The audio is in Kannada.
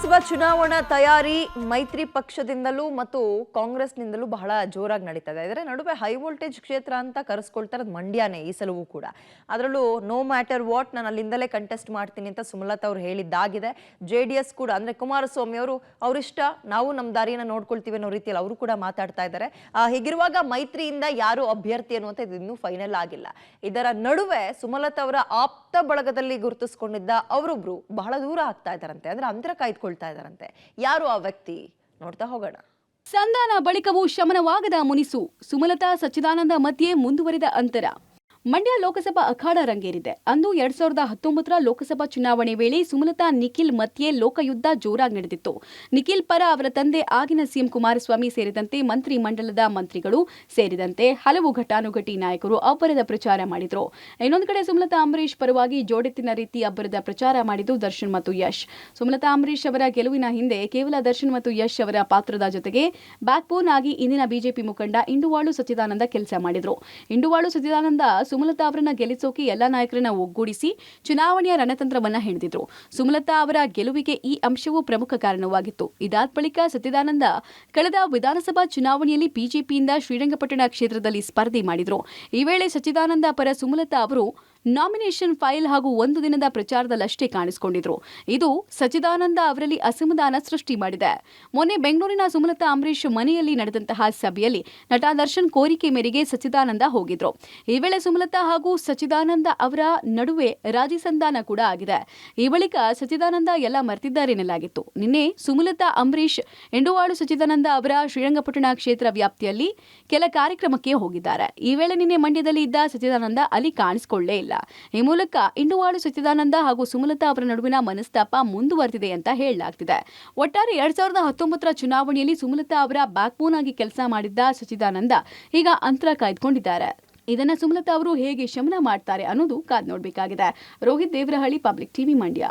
ಲೋಕಸಭಾ ಚುನಾವಣಾ ತಯಾರಿ ಮೈತ್ರಿ ಪಕ್ಷದಿಂದಲೂ ಮತ್ತು ಕಾಂಗ್ರೆಸ್ನಿಂದಲೂ ಬಹಳ ಜೋರಾಗಿ ನಡೀತಾ ಇದೆ. ಇದರ ನಡುವೆ ಹೈ ವೋಲ್ಟೇಜ್ ಕ್ಷೇತ್ರ ಅಂತ ಕರೆಸ್ಕೊಳ್ತಾರೆ ಮಂಡ್ಯನೇ ಈ ಸಲವೂ ಕೂಡ. ಅದರಲ್ಲೂ ನೋ ಮ್ಯಾಟರ್ ವಾಟ್ ನಾನು ಅಲ್ಲಿಂದಲೇ ಕಂಟೆಸ್ಟ್ ಮಾಡ್ತೀನಿ ಅಂತ ಸುಮಲತಾ ಅವರು ಹೇಳಿದ್ದಾಗಿದೆ. JDS ಕೂಡ ಅಂದ್ರೆ ಕುಮಾರಸ್ವಾಮಿ ಅವರು ಅವರಿಷ್ಟ, ನಾವು ನಮ್ಮ ದಾರಿಯನ್ನು ನೋಡ್ಕೊಳ್ತೀವಿ ಅನ್ನೋ ರೀತಿಯಲ್ಲಿ ಅವರು ಕೂಡ ಮಾತಾಡ್ತಾ ಇದ್ದಾರೆ. ಹೀಗಿರುವಾಗ ಮೈತ್ರಿಯಿಂದ ಯಾರು ಅಭ್ಯರ್ಥಿ ಅನ್ನುವಂಥದ್ದು ಇನ್ನೂ ಫೈನಲ್ ಆಗಿಲ್ಲ. ಇದರ ನಡುವೆ ಸುಮಲತಾ ಅವರ ಆಪ್ತ ಬಳಗದಲ್ಲಿ ಗುರುತಿಸಿಕೊಂಡಿದ್ದ ಅವರೊಬ್ರು ಬಹಳ ದೂರ ಆಗ್ತಾ ಇದ್ದಾರಂತೆ, ಅಂದ್ರೆ ಅಂತರ ಕಾಯ್ದುಕೊಳ್ತಾ ಇದ್ದಾರಂತೆ. ಯಾರು ಆ ವ್ಯಕ್ತಿ ನೋಡ್ತಾ ಹೋಗೋಣ. ಸಂಧಾನ ಬಳಿಕವೂ ಶಮನವಾಗದ ಮುನಿಸು, ಸುಮಲತಾ ಸಚ್ಚಿದಾನಂದ ಮಧ್ಯೆ ಮುಂದುವರಿದ ಅಂತರ. ಮಂಡ್ಯ ಲೋಕಸಭಾ ಅಖಾಡ ರಂಗೇರಿದೆ. ಅಂದು 2019ರ ಲೋಕಸಭಾ ಚುನಾವಣೆ ವೇಳೆ ಸುಮಲತಾ ನಿಖಿಲ್ ಮಧ್ಯೆ ಲೋಕಯುದ್ಧ ಜೋರಾಗಿ ನಡೆದಿತ್ತು. ನಿಖಿಲ್ ಪರ ಅವರ ತಂದೆ ಆಗಿನ ಸಿಎಂ ಕುಮಾರಸ್ವಾಮಿ ಸೇರಿದಂತೆ ಮಂತ್ರಿ ಮಂಡಲದ ಮಂತ್ರಿಗಳು ಸೇರಿದಂತೆ ಹಲವು ಘಟಾನುಘಟಿ ನಾಯಕರು ಅಬ್ಬರದ ಪ್ರಚಾರ ಮಾಡಿದ್ರು. ಇನ್ನೊಂದು ಕಡೆ ಸುಮಲತಾ ಅಂಬರೀಶ್ ಪರವಾಗಿ ಜೋಡೆತ್ತಿನ ರೀತಿ ಅಬ್ಬರದ ಪ್ರಚಾರ ಮಾಡಿದ್ದು ದರ್ಶನ್ ಮತ್ತು ಯಶ್. ಸುಮಲತಾ ಅಂಬರೀಶ್ ಅವರ ಗೆಲುವಿನ ಹಿಂದೆ ಕೇವಲ ದರ್ಶನ್ ಮತ್ತು ಯಶ್ ಅವರ ಪಾತ್ರದ ಜೊತೆಗೆ ಬ್ಯಾಕ್ ಬೋನ್ ಆಗಿ ಇಂದಿನ ಬಿಜೆಪಿ ಮುಖಂಡ ಇಂಡುವಾಳು ಸಚ್ಚಿದಾನಂದ ಕೆಲಸ ಮಾಡಿದ್ರು. ಇಂಡುವಾಳು ಸಚ್ಚಿದಾನಂದ ಸುಮಲತಾ ಅವರನ್ನ ಗೆಲ್ಲಿಸೋಕೆ ಎಲ್ಲಾ ನಾಯಕರನ್ನ ಒಗ್ಗೂಡಿಸಿ ಚುನಾವಣೆಯ ರಣತಂತ್ರವನ್ನ ಹೆಣೆದಿದ್ರು. ಸುಮಲತಾ ಅವರ ಗೆಲುವಿಗೆ ಈ ಅಂಶವೂ ಪ್ರಮುಖ ಕಾರಣವಾಗಿತ್ತು. ಇದಾದ ಬಳಿಕ ಸಚ್ಚಿದಾನಂದ ಕಳೆದ ವಿಧಾನಸಭಾ ಚುನಾವಣೆಯಲ್ಲಿ ಬಿಜೆಪಿಯಿಂದ ಶ್ರೀರಂಗಪಟ್ಟಣ ಕ್ಷೇತ್ರದಲ್ಲಿ ಸ್ಪರ್ಧೆ ಮಾಡಿದ್ರು. ಈ ವೇಳೆ ಸಚ್ಚಿದಾನಂದ ಪರ ಸುಮಲತಾ ಅವರು ನಾಮಿನೇಷನ್ ಫೈಲ್ ಹಾಗೂ ಒಂದು ದಿನದ ಪ್ರಚಾರದಲ್ಲಷ್ಟೇ ಕಾಣಿಸಿಕೊಂಡಿದ್ರು. ಇದು ಸಚ್ಚಿದಾನಂದ ಅವರಲ್ಲಿ ಅಸಮಾಧಾನ ಸೃಷ್ಟಿ ಮಾಡಿದೆ. ಮೊನ್ನೆ ಬೆಂಗಳೂರಿನ ಸುಮಲತಾ ಅಂಬರೀಶ್ ಮನೆಯಲ್ಲಿ ನಡೆದಂತಹ ಸಭೆಯಲ್ಲಿ ನಟ ದರ್ಶನ್ ಕೋರಿಕೆ ಮೇರೆಗೆ ಸಚ್ಚಿದಾನಂದ ಹೋಗಿದ್ರು. ಈ ವೇಳೆ ಸುಮಲತಾ ಹಾಗೂ ಸಚ್ಚಿದಾನಂದ ಅವರ ನಡುವೆ ರಾಜಿ ಸಂಧಾನ ಕೂಡ ಆಗಿದೆ. ಈ ಬಳಿಕ ಸಚ್ಚಿದಾನಂದ ಎಲ್ಲ ಮರೆತಿದ್ದಾರೆನ್ನಲಾಗಿತ್ತು. ನಿನ್ನೆ ಸುಮಲತಾ ಅಂಬರೀಶ್ ಇಂಡುವಾಳು ಸಚ್ಚಿದಾನಂದ ಅವರ ಶ್ರೀರಂಗಪಟ್ಟಣ ಕ್ಷೇತ್ರ ವ್ಯಾಪ್ತಿಯಲ್ಲಿ ಕೆಲ ಕಾರ್ಯಕ್ರಮಕ್ಕೆ ಹೋಗಿದ್ದಾರೆ. ಈ ವೇಳೆ ನಿನ್ನೆ ಮಂಡ್ಯದಲ್ಲಿ ಇದ್ದ ಸಚ್ಚಿದಾನಂದ ಅಲ್ಲಿ ಕಾಣಿಸಿಕೊಳ್ಳೇ ಇಲ್ಲ. ಈ ಮೂಲಕ ಇಂಡುವಾಳು ಸಚ್ಚಿದಾನಂದ ಹಾಗೂ ಸುಮಲತಾ ಅವರ ನಡುವಿನ ಮನಸ್ತಾಪ ಮುಂದುವರೆದಿದೆ ಅಂತ ಹೇಳಲಾಗ್ತಿದೆ. ಒಟ್ಟಾರೆ 2019ರ ಚುನಾವಣೆಯಲ್ಲಿ ಸುಮಲತಾ ಅವರ ಬ್ಯಾಕ್ ಬೋನ್ ಆಗಿ ಕೆಲಸ ಮಾಡಿದ್ದ ಸಚ್ಚಿದಾನಂದ ಈಗ ಅಂತರ ಕಾಯ್ದುಕೊಂಡಿದ್ದಾರೆ. ಇದನ್ನ ಸುಮಲತಾ ಅವರು ಹೇಗೆ ಶಮನ ಮಾಡ್ತಾರೆ ಅನ್ನೋದು ಕಾದ್ ನೋಡ್ಬೇಕಾಗಿದೆ. Rohit Devarahalli, public TV, Mandya.